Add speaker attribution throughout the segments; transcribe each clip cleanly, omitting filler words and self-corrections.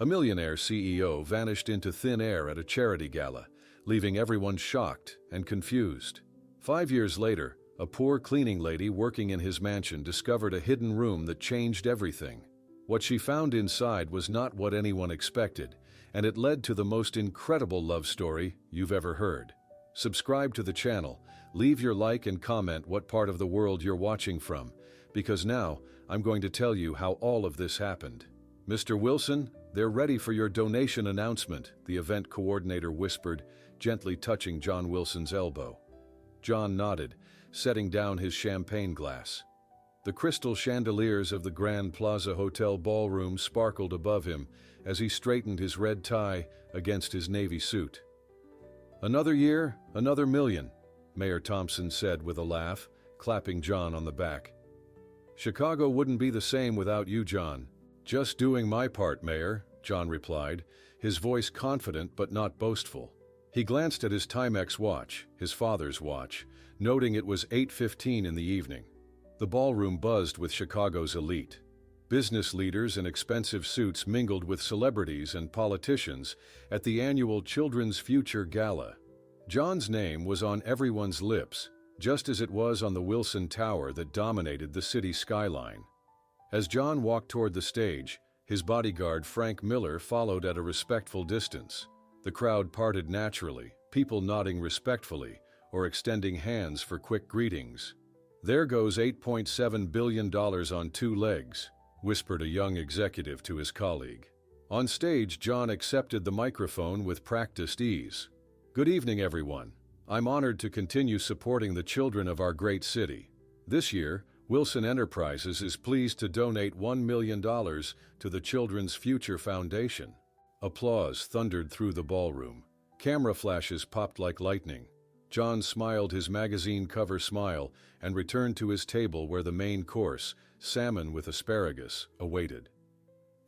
Speaker 1: A millionaire CEO vanished into thin air at a charity gala, leaving everyone shocked and confused. 5 years later, a poor cleaning lady working in his mansion discovered a hidden room that changed everything. What she found inside was not what anyone expected, and it led to the most incredible love story you've ever heard. Subscribe to the channel, leave your like and comment what part of the world you're watching from, because now I'm going to tell you how all of this happened. Mr. Wilson, they're ready for your donation announcement, the event coordinator whispered, gently touching John Wilson's elbow. John nodded, setting down his champagne glass. The crystal chandeliers of the Grand Plaza Hotel ballroom sparkled above him as he straightened his red tie against his navy suit. "Another year, another million," Mayor Thompson said with a laugh, clapping John on the back. "Chicago wouldn't be the same without you, John." "Just doing my part, Mayor," John replied, his voice confident but not boastful. He glanced at his Timex watch, his father's watch, noting it was 8:15 in the evening. The ballroom buzzed with Chicago's elite. Business leaders in expensive suits mingled with celebrities and politicians at the annual Children's Future Gala. John's name was on everyone's lips, just as it was on the Wilson Tower that dominated the city skyline. As John walked toward the stage, his bodyguard Frank Miller followed at a respectful distance. The crowd parted naturally, people nodding respectfully or extending hands for quick greetings. "There goes $8.7 billion on two legs," whispered a young executive to his colleague. On stage, John accepted the microphone with practiced ease. "Good evening, everyone. I'm honored to continue supporting the children of our great city. This year, Wilson Enterprises is pleased to donate $1 million to the Children's Future Foundation." Applause thundered through the ballroom. Camera flashes popped like lightning. John smiled his magazine cover smile and returned to his table where the main course, salmon with asparagus, awaited.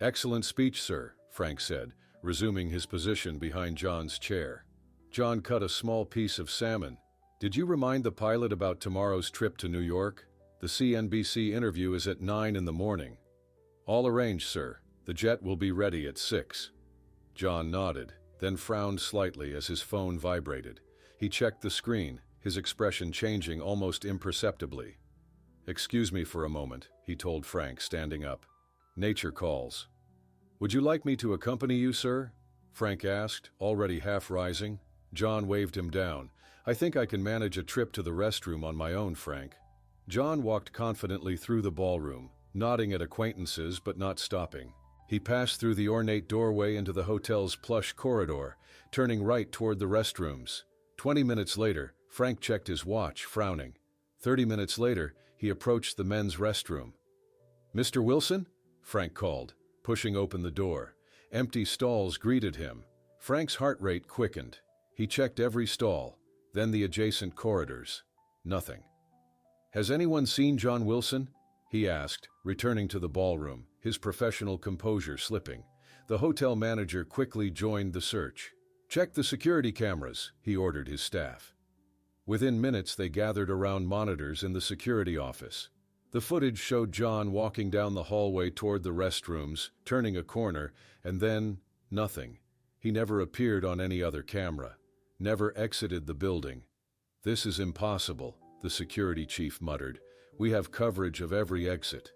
Speaker 1: "Excellent speech, sir," Frank said, resuming his position behind John's chair. John cut a small piece of salmon. "Did you remind the pilot about tomorrow's trip to New York? The CNBC interview is at 9 in the morning." "All arranged, sir. The jet will be ready at 6. John nodded, then frowned slightly as his phone vibrated. He checked the screen, his expression changing almost imperceptibly. "Excuse me for a moment," he told Frank, standing up. "Nature calls." "Would you like me to accompany you, sir?" Frank asked, already half rising. John waved him down. "I think I can manage a trip to the restroom on my own, Frank." John walked confidently through the ballroom, nodding at acquaintances but not stopping. He passed through the ornate doorway into the hotel's plush corridor, turning right toward the restrooms. 20 minutes later, Frank checked his watch, frowning. 30 minutes later, he approached the men's restroom. "Mr. Wilson?" Frank called, pushing open the door. Empty stalls greeted him. Frank's heart rate quickened. He checked every stall, then the adjacent corridors. Nothing. "Has anyone seen John Wilson?" he asked, returning to the ballroom, his professional composure slipping. The hotel manager quickly joined the search. "Check the security cameras," he ordered his staff. Within minutes, they gathered around monitors in the security office. The footage showed John walking down the hallway toward the restrooms, turning a corner, and then nothing. He never appeared on any other camera, never exited the building. "This is impossible," the security chief muttered. "We have coverage of every exit."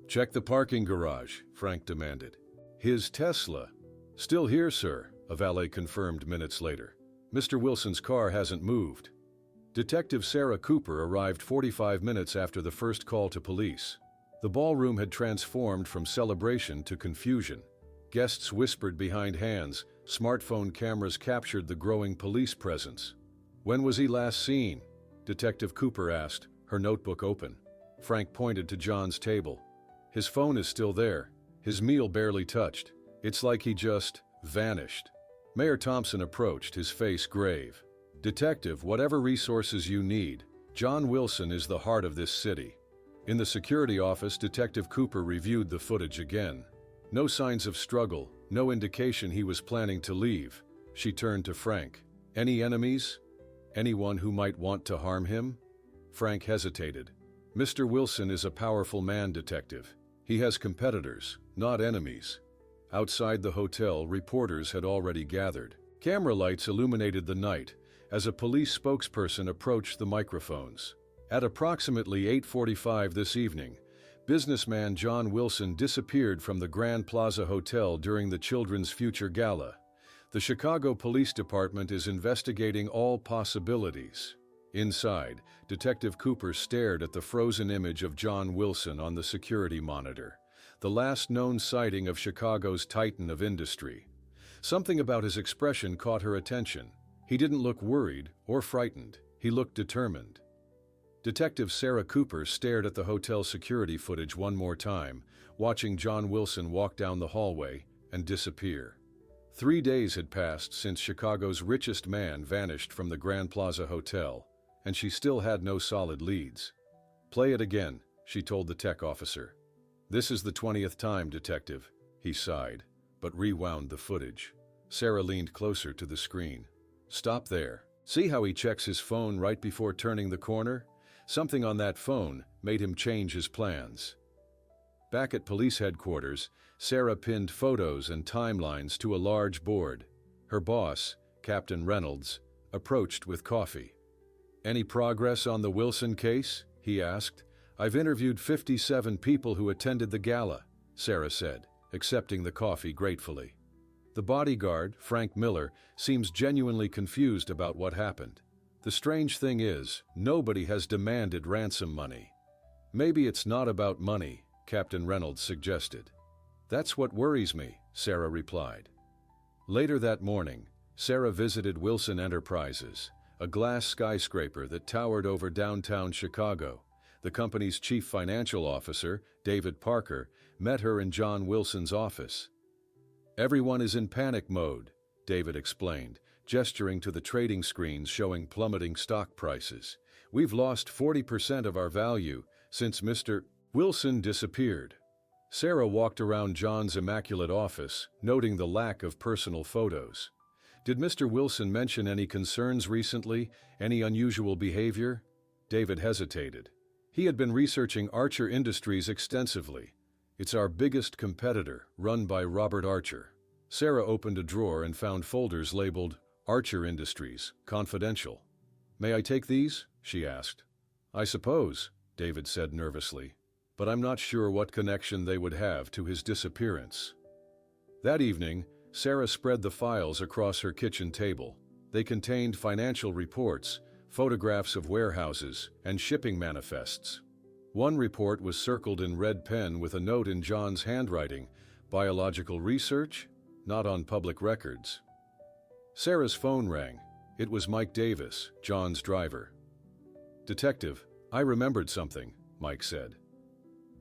Speaker 1: "Check the parking garage," Frank demanded. "His Tesla." "Still here, sir," a valet confirmed minutes later. "Mr. Wilson's car hasn't moved." Detective Sarah Cooper arrived 45 minutes after the first call to police. The ballroom had transformed from celebration to confusion. Guests whispered behind hands, smartphone cameras captured the growing police presence. "When was he last seen?" Detective Cooper asked, her notebook open. Frank pointed to John's table. "His phone is still there, his meal barely touched. It's like he just vanished." Mayor Thompson approached, his face grave. "Detective, whatever resources you need, John Wilson is the heart of this city." In the security office, Detective Cooper reviewed the footage again. No signs of struggle, no indication he was planning to leave. She turned to Frank. "Any enemies? Anyone who might want to harm him?" Frank hesitated. "Mr. Wilson is a powerful man, Detective. He has competitors, not enemies." Outside the hotel, reporters had already gathered. Camera lights illuminated the night as a police spokesperson approached the microphones. At approximately 8:45 this evening, businessman John Wilson disappeared from the Grand Plaza Hotel during the Children's Future Gala. The Chicago Police Department is investigating all possibilities. Inside, Detective Cooper stared at the frozen image of John Wilson on the security monitor, the last known sighting of Chicago's titan of industry. Something about his expression caught her attention. He didn't look worried or frightened. He looked determined. Detective Sarah Cooper stared at the hotel security footage one more time, watching John Wilson walk down the hallway and disappear. 3 days had passed since Chicago's richest man vanished from the Grand Plaza Hotel, and she still had no solid leads. "Play it again," she told the tech officer. "This is the 20th time, Detective," he sighed, but rewound the footage. Sarah leaned closer to the screen. "Stop there. See how he checks his phone right before turning the corner? Something on that phone made him change his plans." Back at police headquarters, Sarah pinned photos and timelines to a large board. Her boss, Captain Reynolds, approached with coffee. "Any progress on the Wilson case?" he asked. "I've interviewed 57 people who attended the gala," Sarah said, accepting the coffee gratefully. The bodyguard, Frank Miller, seems genuinely confused about what happened. "The strange thing is, nobody has demanded ransom money." "Maybe it's not about money," Captain Reynolds suggested. "That's what worries me," Sarah replied. Later that morning, Sarah visited Wilson Enterprises, a glass skyscraper that towered over downtown Chicago. The company's chief financial officer, David Parker, met her in John Wilson's office. "Everyone is in panic mode," David explained, gesturing to the trading screens showing plummeting stock prices. "We've lost 40% of our value since Mr. Wilson disappeared." Sarah walked around John's immaculate office, noting the lack of personal photos. "Did Mr. Wilson mention any concerns recently? Any unusual behavior?" David hesitated. "He had been researching Archer Industries extensively. It's our biggest competitor, run by Robert Archer." Sarah opened a drawer and found folders labeled Archer Industries, Confidential. "May I take these?" she asked. "I suppose," David said nervously, "but I'm not sure what connection they would have to his disappearance." That evening, Sarah spread the files across her kitchen table. They contained financial reports, photographs of warehouses, and shipping manifests. One report was circled in red pen with a note in John's handwriting: "Biological research? Not on public records." Sarah's phone rang. It was Mike Davis, John's driver. "Detective, I remembered something," Mike said.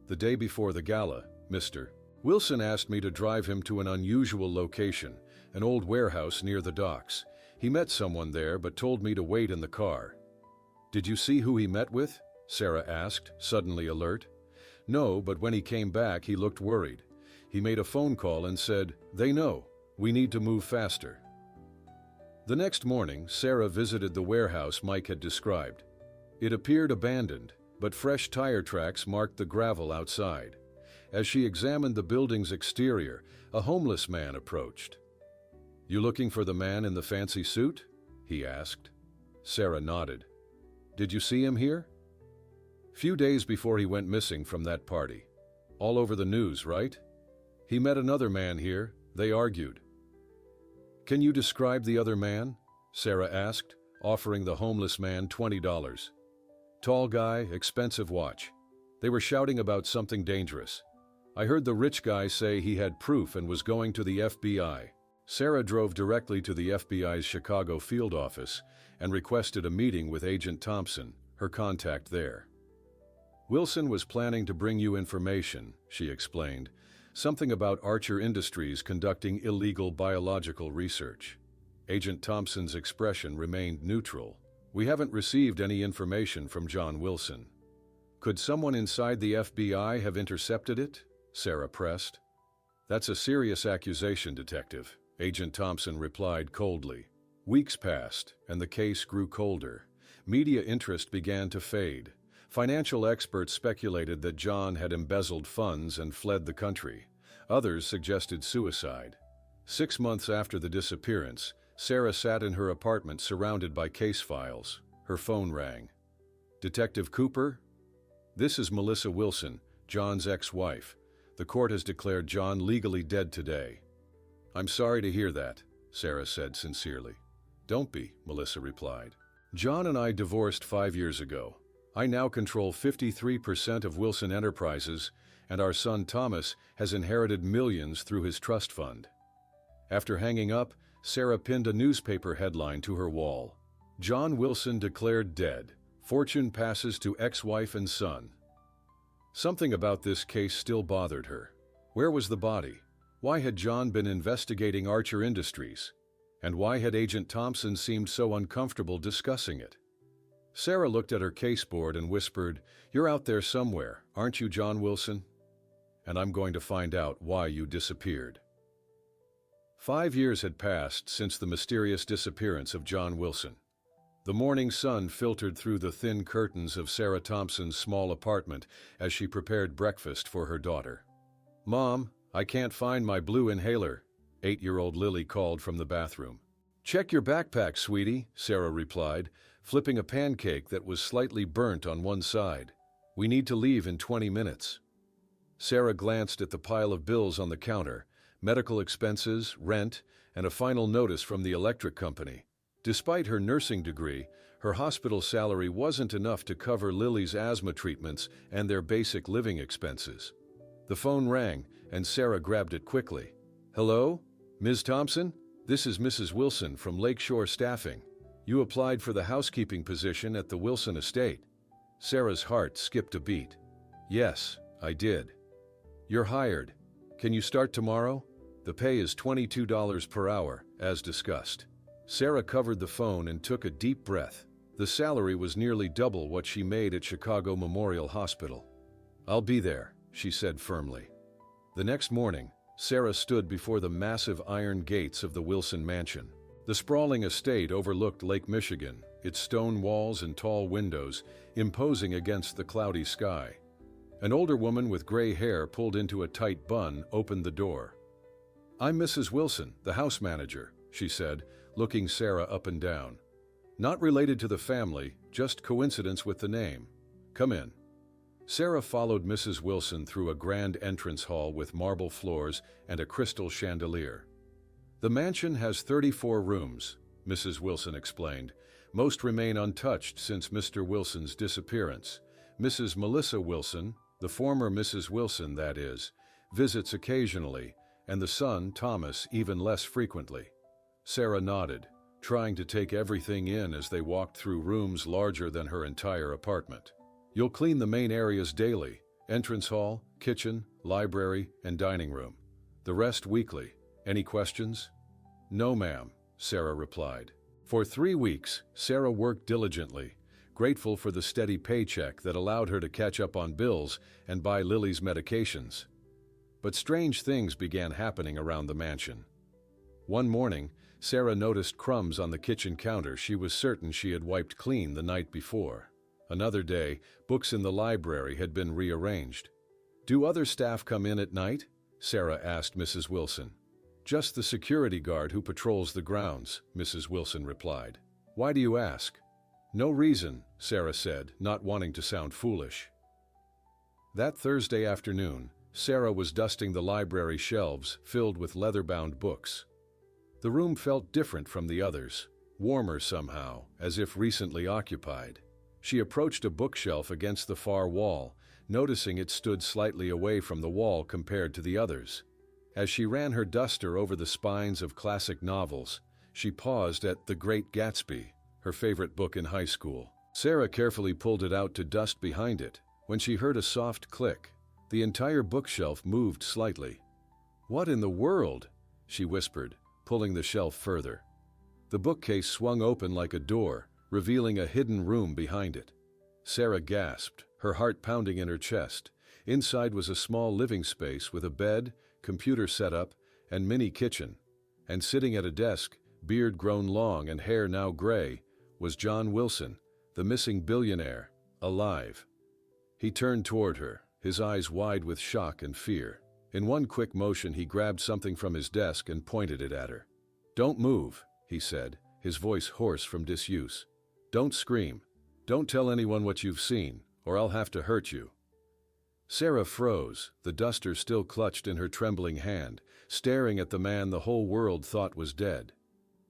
Speaker 1: "The day before the gala, Mr. Wilson asked me to drive him to an unusual location, an old warehouse near the docks. He met someone there but told me to wait in the car." "Did you see who he met with?" Sarah asked, suddenly alert. "No, but when he came back, he looked worried. He made a phone call and said, 'They know. We need to move faster.'" The next morning, Sarah visited the warehouse Mike had described. It appeared abandoned, but fresh tire tracks marked the gravel outside. As she examined the building's exterior, a homeless man approached. "You looking for the man in the fancy suit?" he asked. Sarah nodded. "Did you see him here?" "Few days before he went missing from that party. All over the news, right? He met another man here. They argued." "Can you describe the other man?" Sarah asked, offering the homeless man $20. "Tall guy, expensive watch. They were shouting about something dangerous. I heard the rich guy say he had proof and was going to the FBI." Sarah drove directly to the FBI's Chicago field office and requested a meeting with Agent Thompson, her contact there. "Wilson was planning to bring you information," she explained. "Something about Archer Industries conducting illegal biological research." Agent Thompson's expression remained neutral. "We haven't received any information from John Wilson." "Could someone inside the FBI have intercepted it?" Sarah pressed. "That's a serious accusation, Detective," Agent Thompson replied coldly. Weeks passed, and the case grew colder. Media interest began to fade. Financial experts speculated that John had embezzled funds and fled the country. Others suggested suicide. 6 months after the disappearance, Sarah sat in her apartment surrounded by case files. Her phone rang. "Detective Cooper? This is Melissa Wilson, John's ex-wife. The court has declared John legally dead today." "I'm sorry to hear that," Sarah said sincerely. "Don't be," Melissa replied. "John and I divorced 5 years ago. I now control 53% of Wilson Enterprises, and our son Thomas has inherited millions through his trust fund." After hanging up, Sarah pinned a newspaper headline to her wall. "John Wilson declared dead. Fortune passes to ex-wife and son." Something about this case still bothered her. Where was the body? Why had John been investigating Archer Industries? And why had Agent Thompson seemed so uncomfortable discussing it? Sarah looked at her caseboard and whispered, "You're out there somewhere, aren't you, John Wilson? And I'm going to find out why you disappeared." 5 years had passed since the mysterious disappearance of John Wilson. The morning sun filtered through the thin curtains of Sarah Thompson's small apartment as she prepared breakfast for her daughter. "Mom, I can't find my blue inhaler," 8-year-old Lily called from the bathroom. "Check your backpack, sweetie," Sarah replied, flipping a pancake that was slightly burnt on one side. "We need to leave in 20 minutes. Sarah glanced at the pile of bills on the counter, medical expenses, rent, and a final notice from the electric company. Despite her nursing degree, her hospital salary wasn't enough to cover Lily's asthma treatments and their basic living expenses. The phone rang, and Sarah grabbed it quickly. "Hello? Ms. Thompson? This is Mrs. Wilson from Lakeshore Staffing. You applied for the housekeeping position at the Wilson estate." Sarah's heart skipped a beat. "Yes, I did." "You're hired. Can you start tomorrow? The pay is $22 per hour, as discussed." Sarah covered the phone and took a deep breath. The salary was nearly double what she made at Chicago Memorial Hospital. "I'll be there," she said firmly. The next morning, Sarah stood before the massive iron gates of the Wilson mansion. The sprawling estate overlooked Lake Michigan, its stone walls and tall windows imposing against the cloudy sky. An older woman with gray hair pulled into a tight bun opened the door. "I'm Mrs. Wilson, the house manager," she said, looking Sarah up and down. "Not related to the family, just coincidence with the name. Come in." Sarah followed Mrs. Wilson through a grand entrance hall with marble floors and a crystal chandelier. "The mansion has 34 rooms," Mrs. Wilson explained. "Most remain untouched since Mr. Wilson's disappearance. Mrs. Melissa Wilson, the former Mrs. Wilson, that is, visits occasionally, and the son, Thomas, even less frequently." Sarah nodded, trying to take everything in as they walked through rooms larger than her entire apartment. "You'll clean the main areas daily: entrance hall, kitchen, library, and dining room. The rest weekly. Any questions?" "No, ma'am," Sarah replied. For 3 weeks, Sarah worked diligently, grateful for the steady paycheck that allowed her to catch up on bills and buy Lily's medications. But strange things began happening around the mansion. One morning, Sarah noticed crumbs on the kitchen counter she was certain she had wiped clean the night before. Another day, books in the library had been rearranged. "Do other staff come in at night?" Sarah asked Mrs. Wilson. "Just the security guard who patrols the grounds," Mrs. Wilson replied. "Why do you ask?" "No reason," Sarah said, not wanting to sound foolish. That Thursday afternoon, Sarah was dusting the library shelves filled with leather-bound books. The room felt different from the others, warmer somehow, as if recently occupied. She approached a bookshelf against the far wall, noticing it stood slightly away from the wall compared to the others. As she ran her duster over the spines of classic novels, she paused at The Great Gatsby, her favorite book in high school. Sarah carefully pulled it out to dust behind it, when she heard a soft click. The entire bookshelf moved slightly. "What in the world?" she whispered, pulling the shelf further. The bookcase swung open like a door, revealing a hidden room behind it. Sarah gasped, her heart pounding in her chest. Inside was a small living space with a bed, computer setup, and mini kitchen. And sitting at a desk, beard grown long and hair now gray, was John Wilson, the missing billionaire, alive. He turned toward her, his eyes wide with shock and fear. In one quick motion, he grabbed something from his desk and pointed it at her. "Don't move," he said, his voice hoarse from disuse. "Don't scream. Don't tell anyone what you've seen, or I'll have to hurt you." Sarah froze, the duster still clutched in her trembling hand, staring at the man the whole world thought was dead.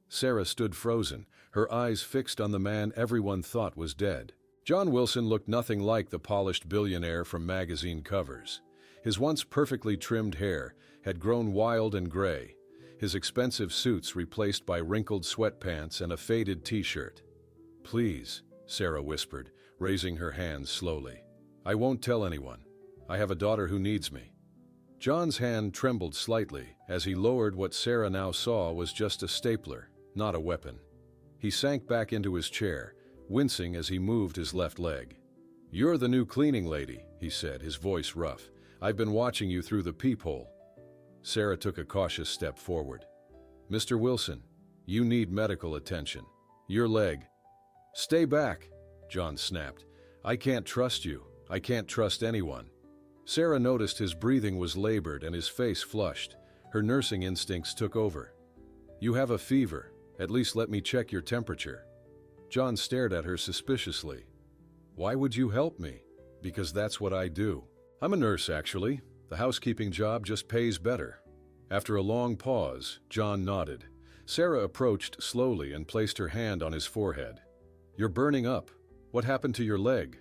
Speaker 1: Sarah stood frozen, her eyes fixed on the man everyone thought was dead. John Wilson looked nothing like the polished billionaire from magazine covers. His once perfectly trimmed hair had grown wild and gray, his expensive suits replaced by wrinkled sweatpants and a faded t-shirt. "Please," Sarah whispered, raising her hands slowly. "I won't tell anyone. I have a daughter who needs me." John's hand trembled slightly as he lowered what Sarah now saw was just a stapler, not a weapon. He sank back into his chair, wincing as he moved his left leg. "You're the new cleaning lady," he said, his voice rough. "I've been watching you through the peephole." Sarah took a cautious step forward. "Mr. Wilson, you need medical attention. Your leg—" "Stay back," John snapped. "I can't trust you. I can't trust anyone." Sarah noticed his breathing was labored and his face flushed. Her nursing instincts took over. "You have a fever. At least let me check your temperature." John stared at her suspiciously. "Why would you help me?" "Because that's what I do. I'm a nurse, actually. The housekeeping job just pays better." After a long pause, John nodded. Sarah approached slowly and placed her hand on his forehead. "You're burning up. What happened to your leg?"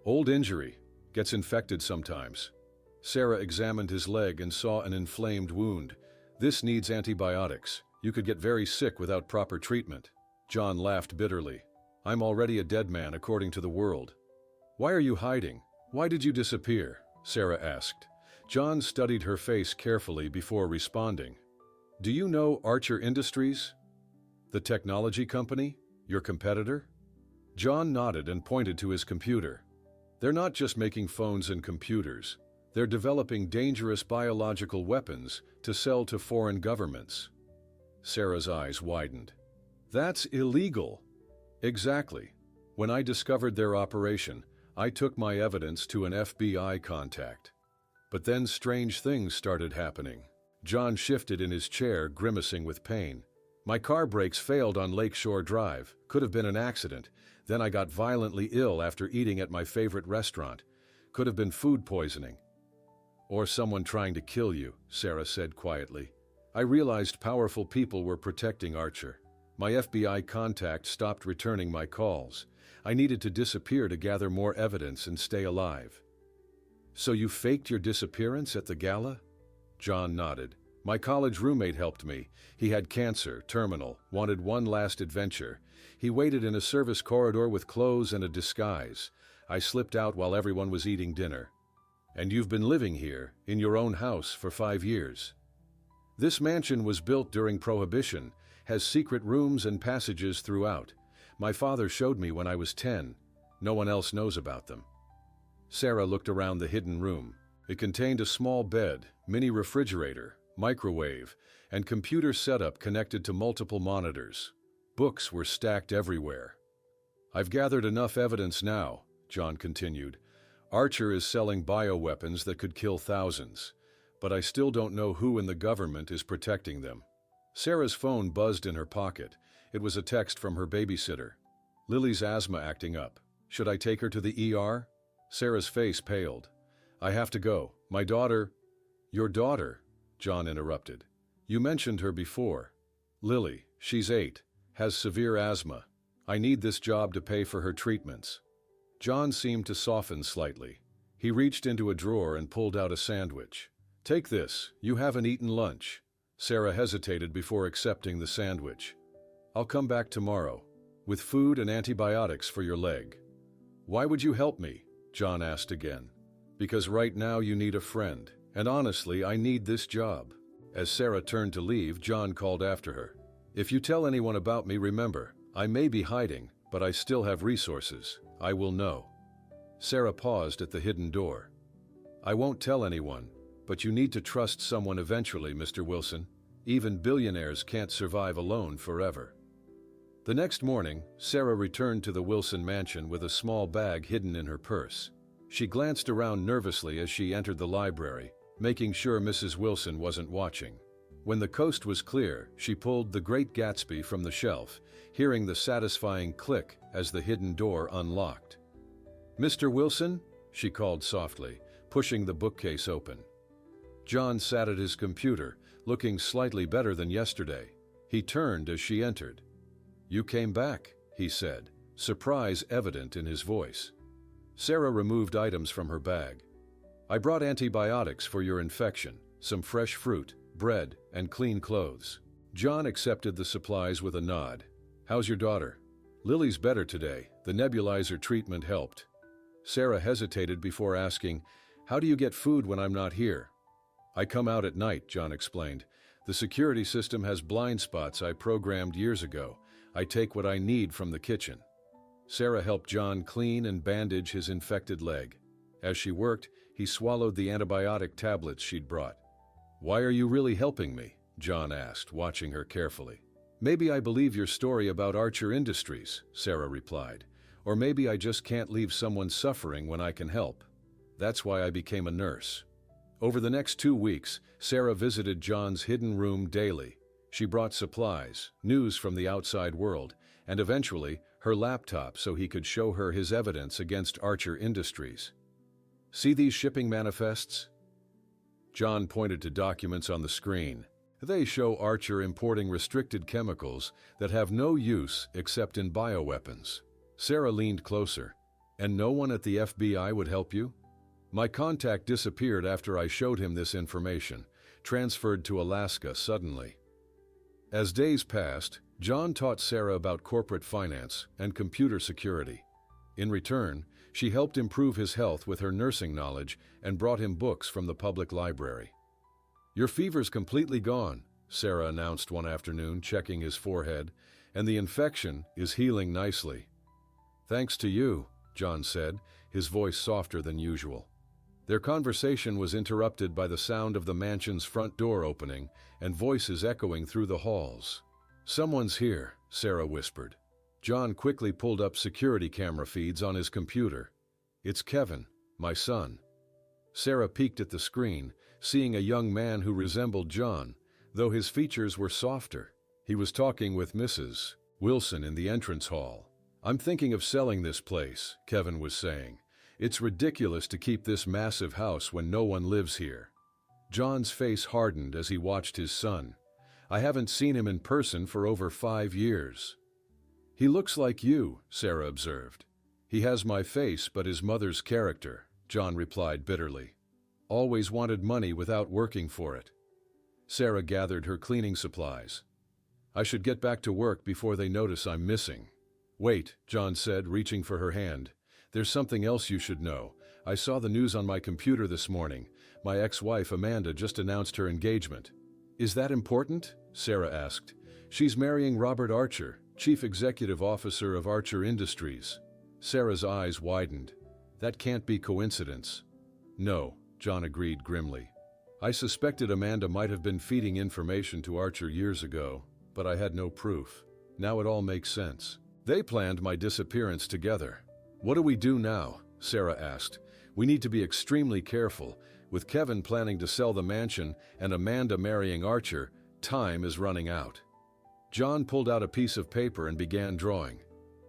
Speaker 1: "Old injury. Gets infected sometimes." Sarah examined his leg and saw an inflamed wound. "This needs antibiotics. You could get very sick without proper treatment." John laughed bitterly. "I'm already a dead man according to the world." "Why are you hiding? Why did you disappear?" Sarah asked. John studied her face carefully before responding. "Do you know Archer Industries? The technology company? Your competitor?" John nodded and pointed to his computer. "They're not just making phones and computers. They're developing dangerous biological weapons to sell to foreign governments." Sarah's eyes widened. "That's illegal." "Exactly. When I discovered their operation, I took my evidence to an FBI contact. But then strange things started happening." John shifted in his chair, grimacing with pain. "My car brakes failed on Lakeshore Drive. Could have been an accident. Then I got violently ill after eating at my favorite restaurant. Could have been food poisoning." "Or someone trying to kill you," Sarah said quietly. "I realized powerful people were protecting Archer. My FBI contact stopped returning my calls. I needed to disappear to gather more evidence and stay alive." "So you faked your disappearance at the gala?" John nodded. "My college roommate helped me. He had cancer, terminal, wanted one last adventure. He waited in a service corridor with clothes and a disguise. I slipped out while everyone was eating dinner." "And you've been living here, in your own house, for 5 years?" "This mansion was built during Prohibition, has secret rooms and passages throughout. My father showed me when I was 10. No one else knows about them." Sarah looked around the hidden room. It contained a small bed, mini refrigerator, microwave, and computer setup connected to multiple monitors. Books were stacked everywhere. "I've gathered enough evidence now," John continued. "Archer is selling bioweapons that could kill thousands. But I still don't know who in the government is protecting them." Sarah's phone buzzed in her pocket. It was a text from her babysitter. "Lily's asthma acting up. Should I take her to the ER?" Sarah's face paled. "I have to go. My daughter—" "Your daughter?" John interrupted. "You mentioned her before. Lily, she's 8, has severe asthma. I need this job to pay for her treatments." John seemed to soften slightly. He reached into a drawer and pulled out a sandwich. "Take this. You haven't eaten lunch." Sarah hesitated before accepting the sandwich. "I'll come back tomorrow, with food and antibiotics for your leg." "Why would you help me?" John asked again. "Because right now you need a friend, and honestly, I need this job." As Sarah turned to leave, John called after her. "If you tell anyone about me, remember, I may be hiding, but I still have resources. I will know." Sarah paused at the hidden door. "I won't tell anyone, but you need to trust someone eventually, Mr. Wilson. Even billionaires can't survive alone forever." The next morning, Sarah returned to the Wilson mansion with a small bag hidden in her purse. She glanced around nervously as she entered the library. making sure Mrs. Wilson wasn't watching. When the coast was clear, she pulled The Great Gatsby from the shelf, hearing the satisfying click as the hidden door unlocked. "Mr. Wilson?" she called softly, pushing the bookcase open. John sat at his computer, looking slightly better than yesterday. He turned as she entered. "You came back," he said, surprise evident in his voice. Sarah removed items from her bag. "I brought antibiotics for your infection, some fresh fruit, bread, and clean clothes." John accepted the supplies with a nod. "How's your daughter?" "Lily's better today. The nebulizer treatment helped." Sarah hesitated before asking, "How do you get food when I'm not here?" "I come out at night," John explained. "The security system has blind spots I programmed years ago. I take what I need from the kitchen." Sarah helped John clean and bandage his infected leg. As she worked, he swallowed the antibiotic tablets she'd brought. "Why are you really helping me?" John asked, watching her carefully. "Maybe I believe your story about Archer Industries," Sarah replied. "Or maybe I just can't leave someone suffering when I can help. That's why I became a nurse." Over the next 2 weeks, Sarah visited John's hidden room daily. She brought supplies, news from the outside world, and eventually her laptop so he could show her his evidence against Archer Industries. "See these shipping manifests?" John pointed to documents on the screen. "They show Archer importing restricted chemicals that have no use except in bioweapons." Sarah leaned closer. "And no one at the FBI would help you?" "My contact disappeared after I showed him this information, transferred to Alaska suddenly." As days passed, John taught Sarah about corporate finance and computer security. In return, she helped improve his health with her nursing knowledge and brought him books from the public library. "Your fever's completely gone," Sarah announced one afternoon, checking his forehead, "and the infection is healing nicely." "Thanks to you," John said, his voice softer than usual. Their conversation was interrupted by the sound of the mansion's front door opening and voices echoing through the halls. "Someone's here," Sarah whispered. John quickly pulled up security camera feeds on his computer. "It's Kevin, my son." Sarah peeked at the screen, seeing a young man who resembled John, though his features were softer. He was talking with Mrs. Wilson in the entrance hall. "I'm thinking of selling this place," Kevin was saying. "It's ridiculous to keep this massive house when no one lives here." John's face hardened as he watched his son. "I haven't seen him in person for over 5 years." "He looks like you," Sarah observed. "He has my face but his mother's character," John replied bitterly. "Always wanted money without working for it." Sarah gathered her cleaning supplies. "I should get back to work before they notice I'm missing." "Wait," John said, reaching for her hand. "There's something else you should know. I saw the news on my computer this morning. My ex-wife Amanda just announced her engagement." "Is that important?" Sarah asked. "She's marrying Robert Archer, Chief Executive Officer of Archer Industries." Sarah's eyes widened. "That can't be coincidence." "No," John agreed grimly. "I suspected Amanda might have been feeding information to Archer years ago, but I had no proof. Now it all makes sense. They planned my disappearance together." "What do we do now?" Sarah asked. "We need to be extremely careful. With Kevin planning to sell the mansion and Amanda marrying Archer, time is running out." John pulled out a piece of paper and began drawing.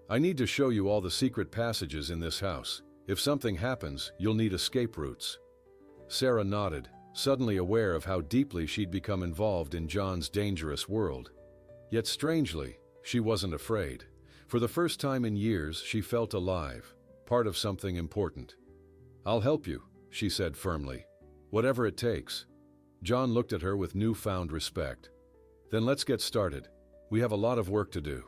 Speaker 1: "I need to show you all the secret passages in this house. If something happens, you'll need escape routes." Sarah nodded, suddenly aware of how deeply she'd become involved in John's dangerous world. Yet strangely, she wasn't afraid. For the first time in years, she felt alive, part of something important. "I'll help you," she said firmly. "Whatever it takes." John looked at her with newfound respect. "Then let's get started. We have a lot of work to do."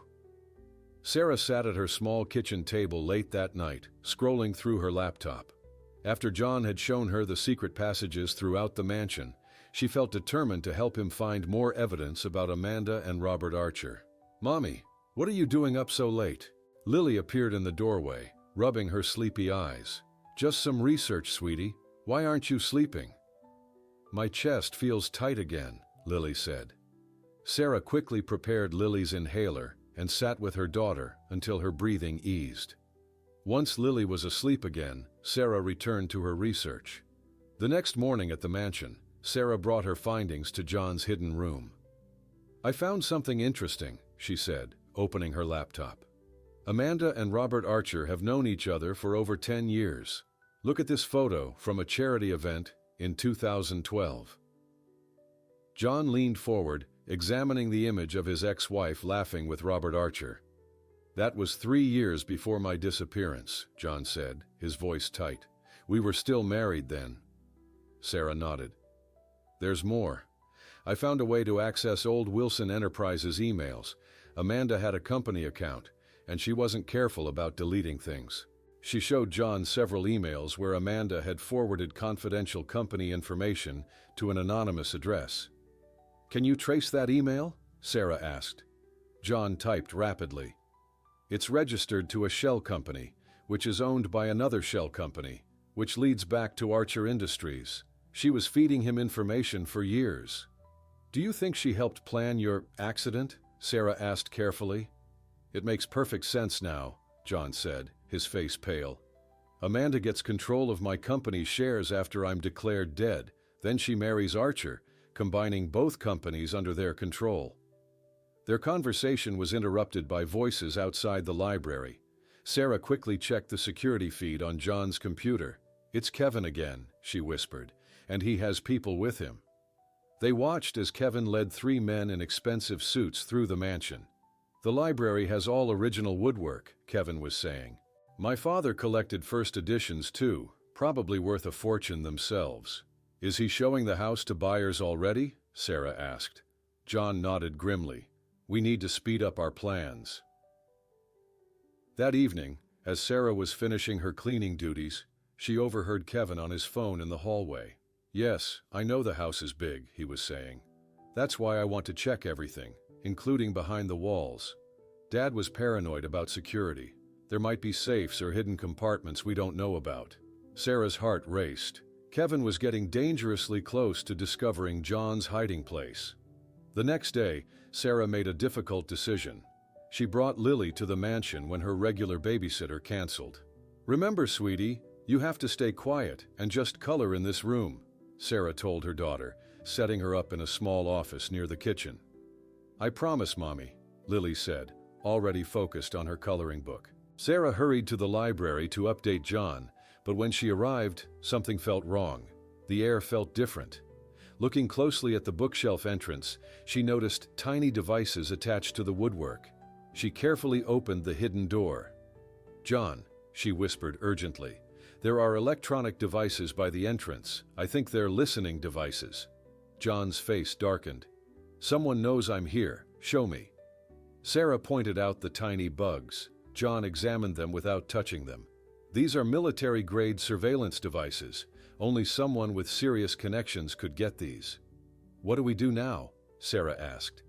Speaker 1: Sarah sat at her small kitchen table late that night, scrolling through her laptop. After John had shown her the secret passages throughout the mansion, she felt determined to help him find more evidence about Amanda and Robert Archer. "Mommy, what are you doing up so late?" Lily appeared in the doorway, rubbing her sleepy eyes. "Just some research, sweetie. Why aren't you sleeping?" "My chest feels tight again," Lily said. Sarah quickly prepared Lily's inhaler and sat with her daughter until her breathing eased. Once Lily was asleep again, Sarah returned to her research. The next morning at the mansion, Sarah brought her findings to John's hidden room. "I found something interesting," she said, opening her laptop. "Amanda and Robert Archer have known each other for over 10 years. Look at this photo from a charity event in 2012. John leaned forward, examining the image of his ex-wife laughing with Robert Archer. "That was 3 years before my disappearance," John said, his voice tight. "We were still married then." Sarah nodded. "There's more. I found a way to access old Wilson Enterprises emails. Amanda had a company account, and she wasn't careful about deleting things." She showed John several emails where Amanda had forwarded confidential company information to an anonymous address. "Can you trace that email?" Sarah asked. John typed rapidly. "It's registered to a shell company, which is owned by another shell company, which leads back to Archer Industries. She was feeding him information for years." "Do you think she helped plan your accident?" Sarah asked carefully. "It makes perfect sense now," John said, his face pale. "Amanda gets control of my company's shares after I'm declared dead. Then she marries Archer, combining both companies under their control." Their conversation was interrupted by voices outside the library. Sarah quickly checked the security feed on John's computer. "It's Kevin again," she whispered, "and he has people with him." They watched as Kevin led 3 men in expensive suits through the mansion. "The library has all original woodwork," Kevin was saying. "My father collected first editions too, probably worth a fortune themselves." "Is he showing the house to buyers already?" Sarah asked. John nodded grimly. "We need to speed up our plans." That evening, as Sarah was finishing her cleaning duties, she overheard Kevin on his phone in the hallway. "Yes, I know the house is big," he was saying. "That's why I want to check everything, including behind the walls. Dad was paranoid about security. There might be safes or hidden compartments we don't know about." Sarah's heart raced. Kevin was getting dangerously close to discovering John's hiding place. The next day, Sarah made a difficult decision. She brought Lily to the mansion when her regular babysitter canceled. "Remember, sweetie, you have to stay quiet and just color in this room," Sarah told her daughter, setting her up in a small office near the kitchen. "I promise, Mommy," Lily said, already focused on her coloring book. Sarah hurried to the library to update John, but when she arrived, something felt wrong. The air felt different. Looking closely at the bookshelf entrance, she noticed tiny devices attached to the woodwork. She carefully opened the hidden door. "John," she whispered urgently, "there are electronic devices by the entrance. I think they're listening devices." John's face darkened. "Someone knows I'm here. Show me." Sarah pointed out the tiny bugs. John examined them without touching them. "These are military-grade surveillance devices. Only someone with serious connections could get these." "What do we do now?" Sarah asked.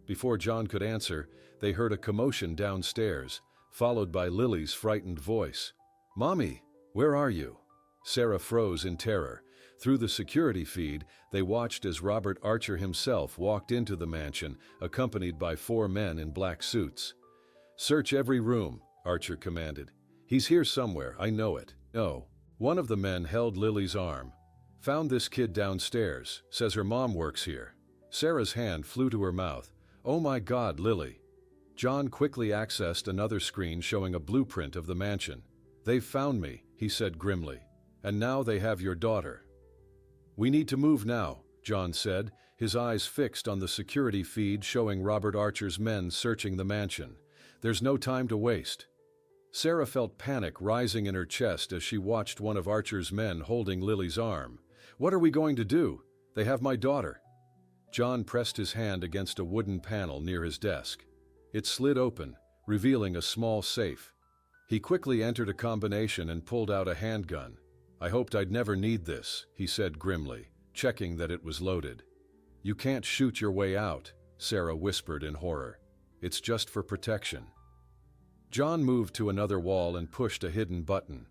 Speaker 1: Before John could answer, they heard a commotion downstairs, followed by Lily's frightened voice. "Mommy, where are you?" Sarah froze in terror. Through the security feed, they watched as Robert Archer himself walked into the mansion, accompanied by 4 men in black suits. "Search every room," Archer commanded. "He's here somewhere, I know it." "No." One of the men held Lily's arm. "Found this kid downstairs, says her mom works here." Sarah's hand flew to her mouth. "Oh my God, Lily." John quickly accessed another screen showing a blueprint of the mansion. "They've found me," he said grimly. "And now they have your daughter." "We need to move now," John said, his eyes fixed on the security feed showing Robert Archer's men searching the mansion. "There's no time to waste." Sarah felt panic rising in her chest as she watched one of Archer's men holding Lily's arm. "What are we going to do? They have my daughter." John pressed his hand against a wooden panel near his desk. It slid open, revealing a small safe. He quickly entered a combination and pulled out a handgun. "I hoped I'd never need this," he said grimly, checking that it was loaded. "You can't shoot your way out," Sarah whispered in horror. "It's just for protection." John moved to another wall and pushed a hidden button.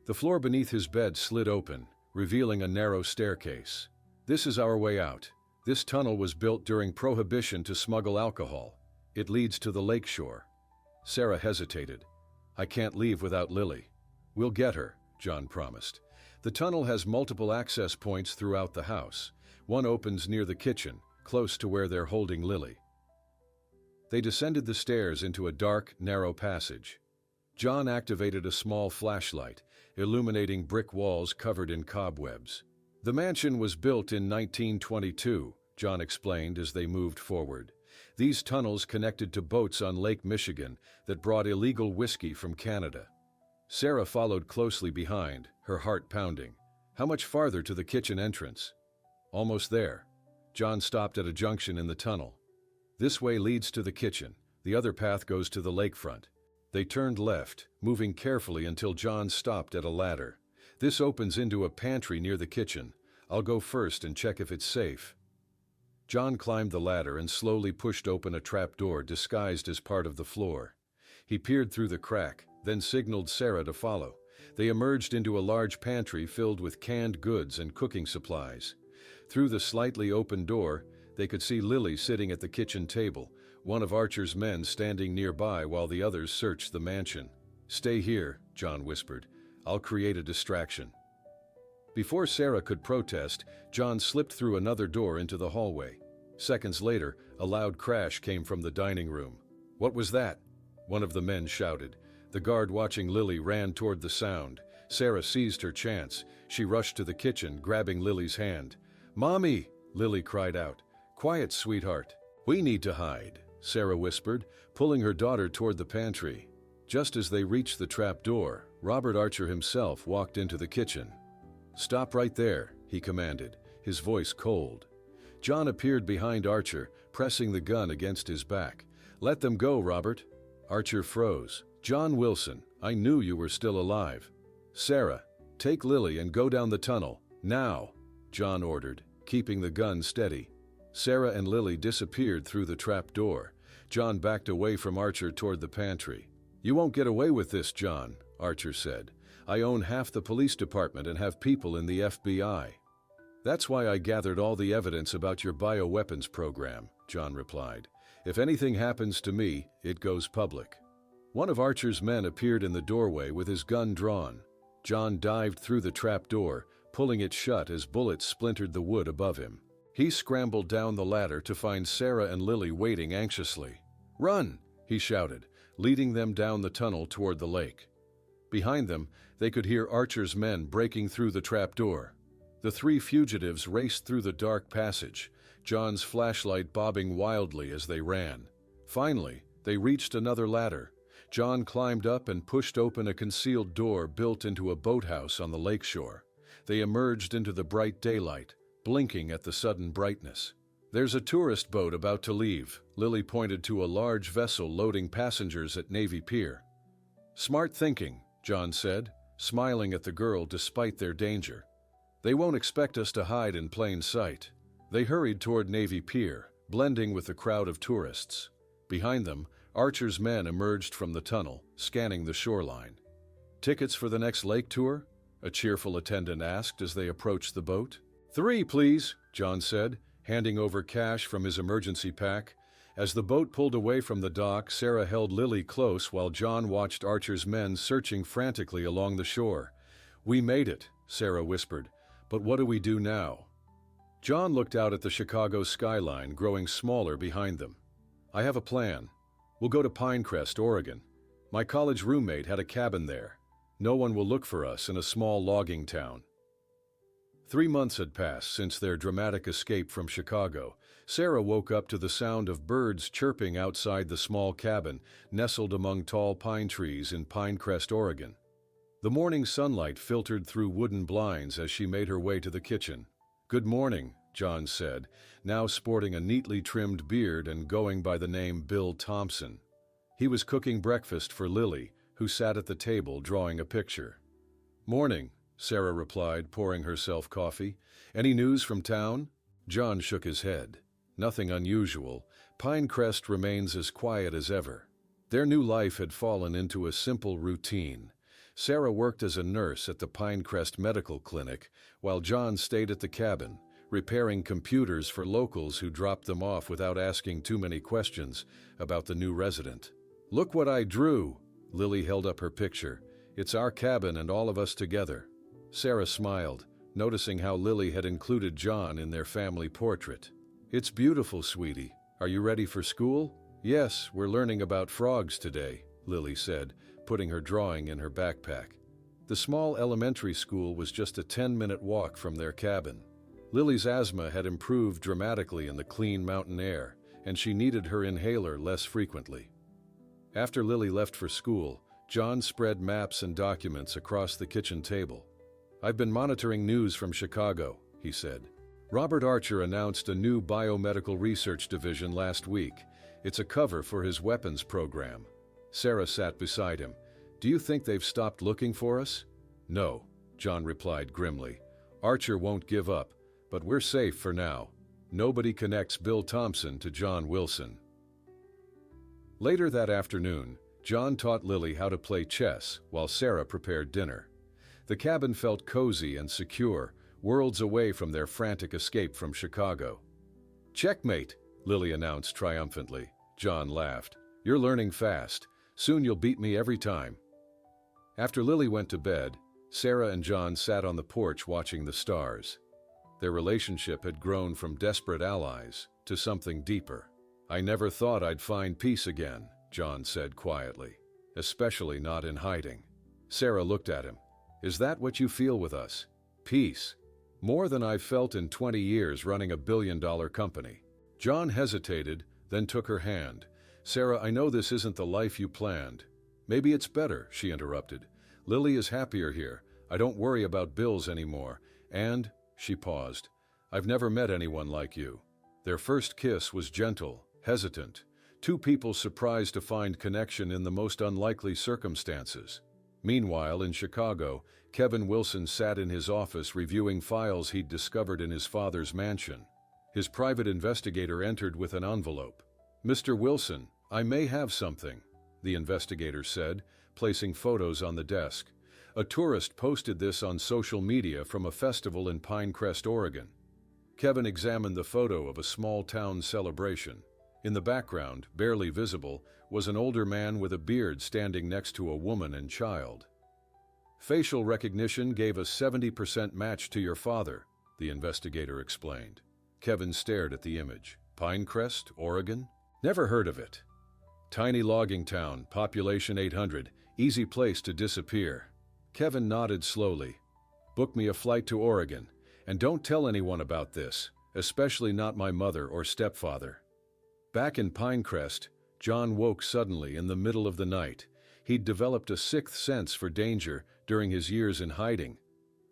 Speaker 1: The floor beneath his bed slid open, revealing a narrow staircase. "This is our way out. This tunnel was built during Prohibition to smuggle alcohol. It leads to the lakeshore." Sarah hesitated. "I can't leave without Lily." "We'll get her," John promised. The tunnel has multiple access points throughout the house. One opens near the kitchen, close to where they're holding Lily. They descended the stairs into a dark, narrow passage. John activated a small flashlight, illuminating brick walls covered in cobwebs. The mansion was built in 1922, John explained as they moved forward. These tunnels connected to boats on Lake Michigan that brought illegal whiskey from Canada. Sarah followed closely behind, her heart pounding. How much farther to the kitchen entrance? Almost there. John stopped at a junction in the tunnel. This way leads to the kitchen. The other path goes to the lakefront. They turned left, moving carefully until John stopped at a ladder. This opens into a pantry near the kitchen. I'll go first and check if it's safe. John climbed the ladder and slowly pushed open a trapdoor disguised as part of the floor. He peered through the crack, then signaled Sarah to follow. They emerged into a large pantry filled with canned goods and cooking supplies. Through the slightly open door, they could see Lily sitting at the kitchen table, one of Archer's men standing nearby while the others searched the mansion. "Stay here," John whispered. "I'll create a distraction." Before Sarah could protest, John slipped through another door into the hallway. Seconds later, a loud crash came from the dining room. "What was that?" one of the men shouted. The guard watching Lily ran toward the sound. Sarah seized her chance. She rushed to the kitchen, grabbing Lily's hand. "Mommy!" Lily cried out. "Quiet, sweetheart. We need to hide," Sarah whispered, pulling her daughter toward the pantry. Just as they reached the trap door, Robert Archer himself walked into the kitchen. "Stop right there," he commanded, his voice cold. John appeared behind Archer, pressing the gun against his back. "Let them go, Robert." Archer froze. "John Wilson, I knew you were still alive." "Sarah, take Lily and go down the tunnel, now," John ordered, keeping the gun steady. Sarah and Lily disappeared through the trap door. John backed away from Archer toward the pantry. "You won't get away with this, John," Archer said. "I own half the police department and have people in the FBI." "That's why I gathered all the evidence about your bioweapons program," John replied. "If anything happens to me, it goes public." One of Archer's men appeared in the doorway with his gun drawn. John dived through the trap door, pulling it shut as bullets splintered the wood above him. He scrambled down the ladder to find Sarah and Lily waiting anxiously. "Run!" he shouted, leading them down the tunnel toward the lake. Behind them, they could hear Archer's men breaking through the trap door. The three fugitives raced through the dark passage, John's flashlight bobbing wildly as they ran. Finally, they reached another ladder. John climbed up and pushed open a concealed door built into a boathouse on the lakeshore. They emerged into the bright daylight, blinking at the sudden brightness. "There's a tourist boat about to leave," Lily pointed to a large vessel loading passengers at Navy Pier. "Smart thinking," John said, smiling at the girl despite their danger. "They won't expect us to hide in plain sight." They hurried toward Navy Pier, blending with the crowd of tourists. Behind them, Archer's men emerged from the tunnel, scanning the shoreline. "Tickets for the next lake tour?" a cheerful attendant asked as they approached the boat. "3, please," John said, handing over cash from his emergency pack. As the boat pulled away from the dock, Sarah held Lily close while John watched Archer's men searching frantically along the shore. "We made it," Sarah whispered. "But what do we do now?" John looked out at the Chicago skyline growing smaller behind them. "I have a plan. We'll go to Pinecrest, Oregon. My college roommate had a cabin there. No one will look for us in a small logging town." 3 months had passed since their dramatic escape from Chicago. Sarah woke up to the sound of birds chirping outside the small cabin nestled among tall pine trees in Pinecrest, Oregon. The morning sunlight filtered through wooden blinds as she made her way to the kitchen. "Good morning," John said, now sporting a neatly trimmed beard and going by the name Bill Thompson. He was cooking breakfast for Lily, who sat at the table drawing a picture. "Morning," Sarah replied, pouring herself coffee. "Any news from town?" John shook his head. "Nothing unusual. Pinecrest remains as quiet as ever." Their new life had fallen into a simple routine. Sarah worked as a nurse at the Pinecrest Medical Clinic, while John stayed at the cabin, repairing computers for locals who dropped them off without asking too many questions about the new resident. "Look what I drew!" Lily held up her picture. "It's our cabin and all of us together." Sarah smiled, noticing how Lily had included John in their family portrait. "It's beautiful, sweetie. Are you ready for school?" "Yes, we're learning about frogs today," Lily said, putting her drawing in her backpack. The small elementary school was just a 10-minute walk from their cabin. Lily's asthma had improved dramatically in the clean mountain air, and she needed her inhaler less frequently. After Lily left for school, John spread maps and documents across the kitchen table. "I've been monitoring news from Chicago," he said. "Robert Archer announced a new biomedical research division last week. It's a cover for his weapons program." Sarah sat beside him. "Do you think they've stopped looking for us?" "No," John replied grimly. "Archer won't give up, but we're safe for now. Nobody connects Bill Thompson to John Wilson." Later that afternoon, John taught Lily how to play chess while Sarah prepared dinner. The cabin felt cozy and secure, worlds away from their frantic escape from Chicago. "Checkmate," Lily announced triumphantly. John laughed. "You're learning fast. Soon you'll beat me every time." After Lily went to bed, Sarah and John sat on the porch watching the stars. Their relationship had grown from desperate allies to something deeper. "I never thought I'd find peace again," John said quietly, "especially not in hiding." Sarah looked at him. "Is that what you feel with us? Peace?" "More than I've felt in 20 years running a billion-dollar company." John hesitated, then took her hand. "Sarah, I know this isn't the life you planned." "Maybe it's better," she interrupted. "Lily is happier here. I don't worry about bills anymore. And," she paused, "I've never met anyone like you." Their first kiss was gentle, hesitant. Two people surprised to find connection in the most unlikely circumstances. Meanwhile, in Chicago, Kevin Wilson sat in his office reviewing files he'd discovered in his father's mansion. His private investigator entered with an envelope. "Mr. Wilson, I may have something," the investigator said, placing photos on the desk. "A tourist posted this on social media from a festival in Pinecrest, Oregon." Kevin examined the photo of a small-town celebration. In the background, barely visible, was an older man with a beard standing next to a woman and child. "Facial recognition gave a 70% match to your father," the investigator explained. Kevin stared at the image. "Pinecrest, Oregon? Never heard of it." "Tiny logging town, population 800, easy place to disappear." Kevin nodded slowly. "Book me a flight to Oregon, and don't tell anyone about this, especially not my mother or stepfather." Back in Pinecrest, John woke suddenly in the middle of the night. He'd developed a sixth sense for danger during his years in hiding.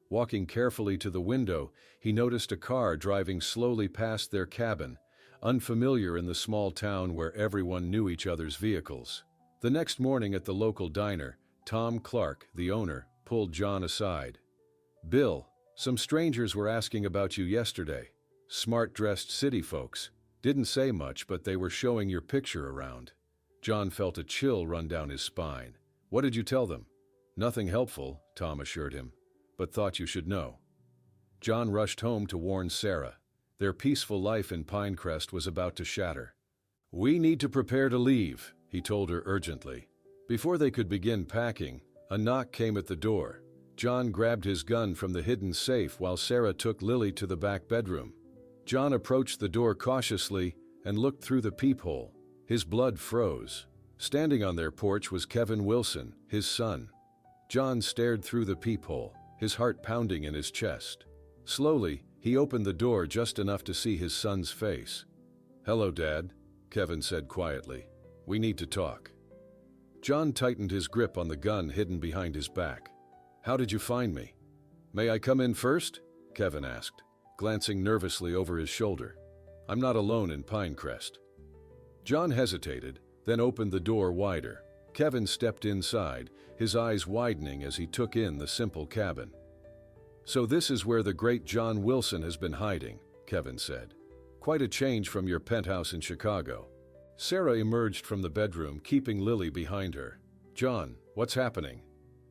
Speaker 1: Walking carefully to the window, he noticed a car driving slowly past their cabin, unfamiliar in the small town where everyone knew each other's vehicles. The next morning at the local diner, Tom Clark, the owner, pulled John aside. "Bill, some strangers were asking about you yesterday. Smart-dressed city folks. Didn't say much, but they were showing your picture around." John felt a chill run down his spine. "What did you tell them?" "Nothing helpful," Tom assured him, "but thought you should know." John rushed home to warn Sarah. Their peaceful life in Pinecrest was about to shatter. "We need to prepare to leave," he told her urgently. Before they could begin packing, a knock came at the door. John grabbed his gun from the hidden safe while Sarah took Lily to the back bedroom. John approached the door cautiously and looked through the peephole. His blood froze. Standing on their porch was Kevin Wilson, his son. John stared through the peephole, his heart pounding in his chest. Slowly, he opened the door just enough to see his son's face. "Hello, Dad," Kevin said quietly. "We need to talk." John tightened his grip on the gun hidden behind his back. "How did you find me?" "May I come in first?" Kevin asked, glancing nervously over his shoulder. "I'm not alone in Pinecrest." John hesitated, then opened the door wider. Kevin stepped inside, his eyes widening as he took in the simple cabin. "So this is where the great John Wilson has been hiding," Kevin said. "Quite a change from your penthouse in Chicago." Sarah emerged from the bedroom, keeping Lily behind her. "John, what's happening?"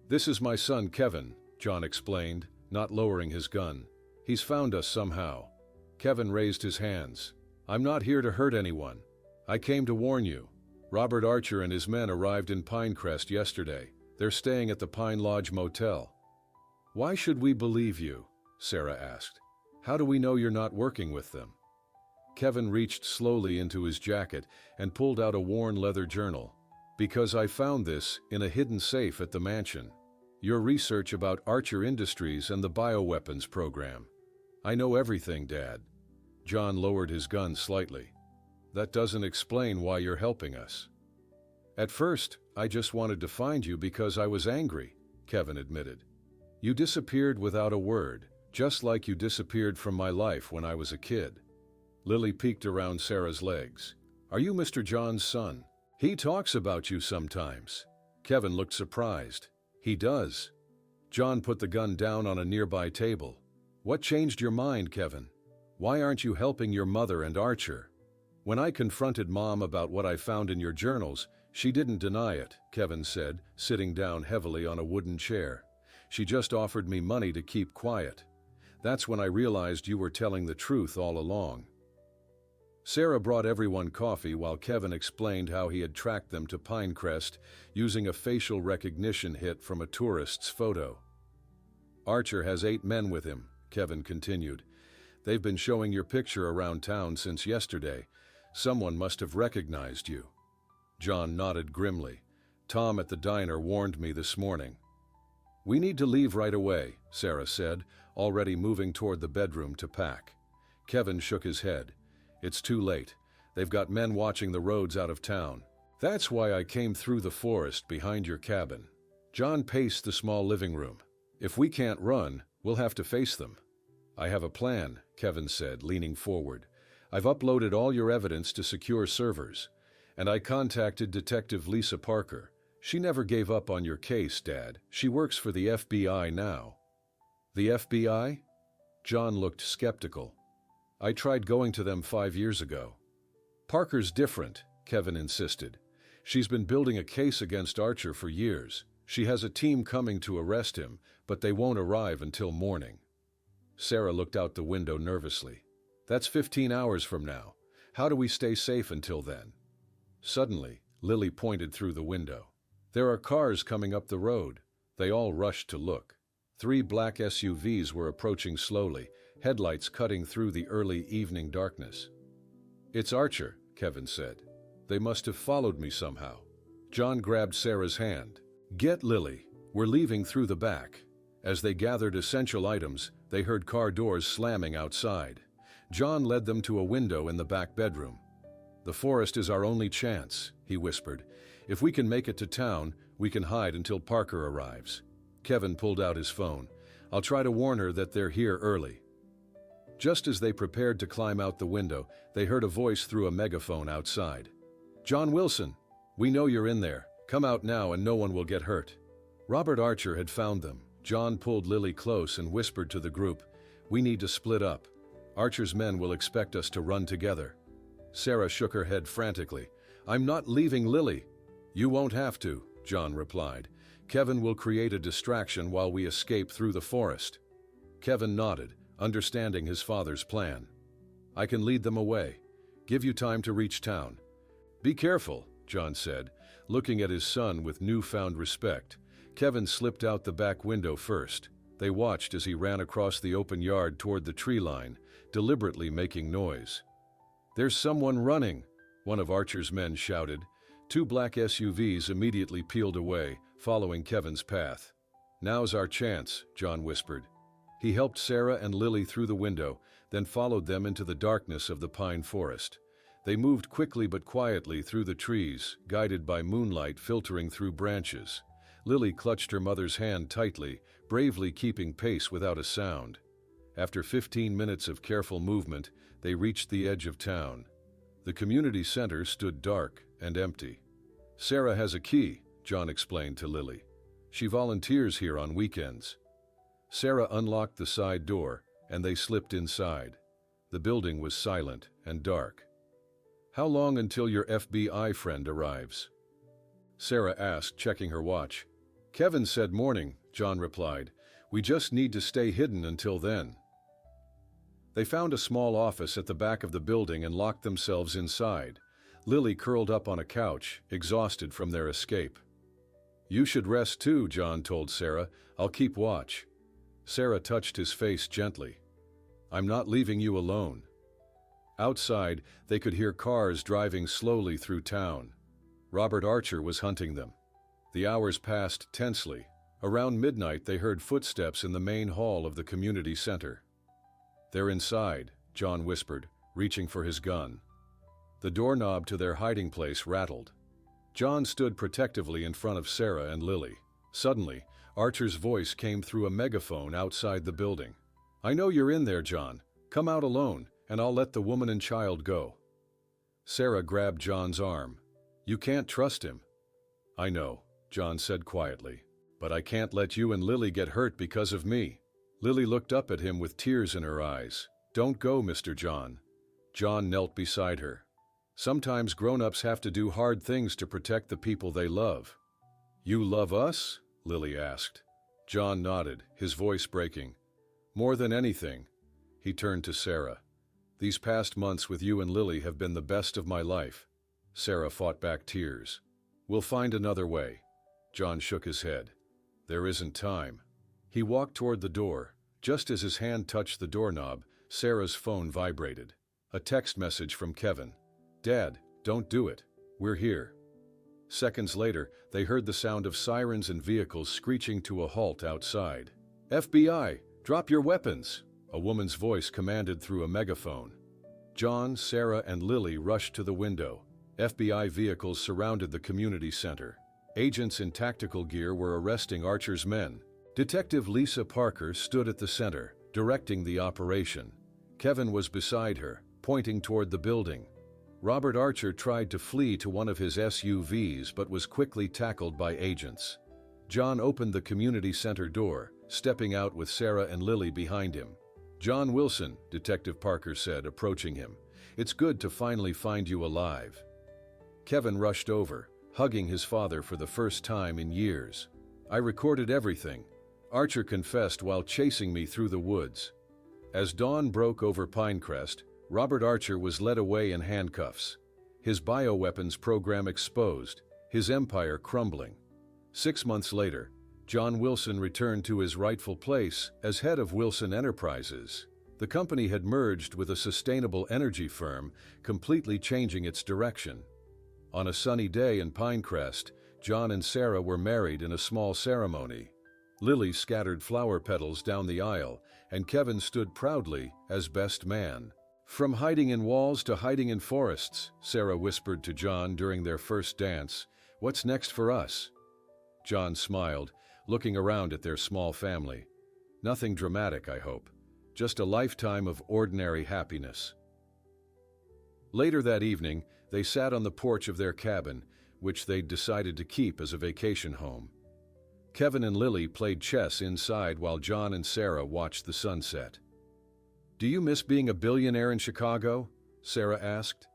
Speaker 1: "This is my son, Kevin," John explained, not lowering his gun. "He's found us somehow." Kevin raised his hands. "I'm not here to hurt anyone. I came to warn you. Robert Archer and his men arrived in Pinecrest yesterday. They're staying at the Pine Lodge Motel." Why should we believe you? Sarah asked. How do we know you're not working with them? Kevin reached slowly into his jacket and pulled out a worn leather journal. Because I found this in a hidden safe at the mansion. Your research about Archer Industries and the bioweapons program. I know everything, Dad. John lowered his gun slightly. That doesn't explain why you're helping us. At first, I just wanted to find you because I was angry, Kevin admitted. You disappeared without a word, just like you disappeared from my life when I was a kid. Lily peeked around Sarah's legs. Are you Mr. John's son? He talks about you sometimes. Kevin looked surprised. He does. John put the gun down on a nearby table. What changed your mind, Kevin? Why aren't you helping your mother and Archer? When I confronted Mom about what I found in your journals, she didn't deny it, Kevin said, sitting down heavily on a wooden chair. She just offered me money to keep quiet. That's when I realized you were telling the truth all along. Sarah brought everyone coffee while Kevin explained how he had tracked them to Pinecrest using a facial recognition hit from a tourist's photo. Archer has 8 men with him, Kevin continued. They've been showing your picture around town since yesterday. Someone must have recognized you. John nodded grimly. Tom at the diner warned me this morning. We need to leave right away, Sarah said, already moving toward the bedroom to pack. Kevin shook his head. It's too late. They've got men watching the roads out of town. That's why I came through the forest behind your cabin. John paced the small living room. If we can't run, we'll have to face them. I have a plan, Kevin said, leaning forward. I've uploaded all your evidence to secure servers. And I contacted Detective Lisa Parker. She never gave up on your case, Dad. She works for the FBI now. The FBI? John looked skeptical. I tried going to them 5 years ago. Parker's different, Kevin insisted. She's been building a case against Archer for years. She has a team coming to arrest him, but they won't arrive until morning. Sarah looked out the window nervously. That's 15 hours from now. How do we stay safe until then? Suddenly, Lily pointed through the window. There are cars coming up the road. They all rushed to look. 3 black SUVs were approaching slowly, headlights cutting through the early evening darkness. It's Archer, Kevin said. They must have followed me somehow. John grabbed Sarah's hand. Get Lily. We're leaving through the back. As they gathered essential items, they heard car doors slamming outside. John led them to a window in the back bedroom. The forest is our only chance, he whispered. If we can make it to town, we can hide until Parker arrives. Kevin pulled out his phone. I'll try to warn her that they're here early. Just as they prepared to climb out the window, they heard a voice through a megaphone outside. John Wilson, we know you're in there. Come out now and no one will get hurt. Robert Archer had found them. John pulled Lily close and whispered to the group, we need to split up. Archer's men will expect us to run together. Sarah shook her head frantically. I'm not leaving Lily. You won't have to, John replied. Kevin will create a distraction while we escape through the forest. Kevin nodded, understanding his father's plan. I can lead them away. Give you time to reach town. Be careful, John said, looking at his son with newfound respect. Kevin slipped out the back window first. They watched as he ran across the open yard toward the tree line, deliberately making noise. There's someone running, one of Archer's men shouted. 2 black SUVs immediately peeled away, following Kevin's path. Now's our chance, John whispered. He helped Sarah and Lily through the window, then followed them into the darkness of the pine forest. They moved quickly but quietly through the trees, guided by moonlight filtering through branches. Lily clutched her mother's hand tightly, bravely keeping pace without a sound. After 15 minutes of careful movement, they reached the edge of town. The community center stood dark and empty. Sarah has a key, John explained to Lily. She volunteers here on weekends. Sarah unlocked the side door, and they slipped inside. The building was silent and dark. How long until your FBI friend arrives? Sarah asked, checking her watch. Kevin said morning, John replied. We just need to stay hidden until then. They found a small office at the back of the building and locked themselves inside. Lily curled up on a couch, exhausted from their escape. You should rest too, John told Sarah. I'll keep watch. Sarah touched his face gently. "I'm not leaving you alone." Outside, they could hear cars driving slowly through town. Robert Archer was hunting them. The hours passed tensely. Around midnight, they heard footsteps in the main hall of the community center. "They're inside," John whispered, reaching for his gun. The doorknob to their hiding place rattled. John stood protectively in front of Sarah and Lily. Suddenly, Archer's voice came through a megaphone outside the building. "I know you're in there, John. Come out alone, and I'll let the woman and child go." Sarah grabbed John's arm. "You can't trust him." "I know," John said quietly, "but I can't let you and Lily get hurt because of me." Lily looked up at him with tears in her eyes. "Don't go, Mr. John." John knelt beside her. "Sometimes grown-ups have to do hard things to protect the people they love." "You love us?" Lily asked. John nodded, his voice breaking. "More than anything." He turned to Sarah. "These past months with you and Lily have been the best of my life." Sarah fought back tears. "We'll find another way." John shook his head. "There isn't time." He walked toward the door. Just as his hand touched the doorknob, Sarah's phone vibrated. A text message from Kevin. "Dad, don't do it. We're here." Seconds later, they heard the sound of sirens and vehicles screeching to a halt outside. "FBI, drop your weapons!" a woman's voice commanded through a megaphone. John, Sarah, and Lily rushed to the window. FBI vehicles surrounded the community center. Agents in tactical gear were arresting Archer's men. Detective Lisa Parker stood at the center, directing the operation. Kevin was beside her, pointing toward the building. Robert Archer tried to flee to one of his SUVs but was quickly tackled by agents. John opened the community center door, stepping out with Sarah and Lily behind him. "John Wilson," Detective Parker said, approaching him. "It's good to finally find you alive." Kevin rushed over, hugging his father for the first time in years. "I recorded everything," Archer confessed while chasing me through the woods. As dawn broke over Pinecrest, Robert Archer was led away in handcuffs. His bioweapons program exposed, his empire crumbling. 6 months later, John Wilson returned to his rightful place as head of Wilson Enterprises. The company had merged with a sustainable energy firm, completely changing its direction. On a sunny day in Pinecrest, John and Sarah were married in a small ceremony. Lily scattered flower petals down the aisle, and Kevin stood proudly as best man. "From hiding in walls to hiding in forests," Sarah whispered to John during their first dance. "What's next for us?" John smiled, looking around at their small family. "Nothing dramatic, I hope. Just a lifetime of ordinary happiness." Later that evening, they sat on the porch of their cabin, which they'd decided to keep as a vacation home. Kevin and Lily played chess inside while John and Sarah watched the sunset. "Do you miss being a billionaire in Chicago?" Sarah asked.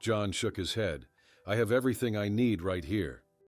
Speaker 1: John shook his head. "I have everything I need right here."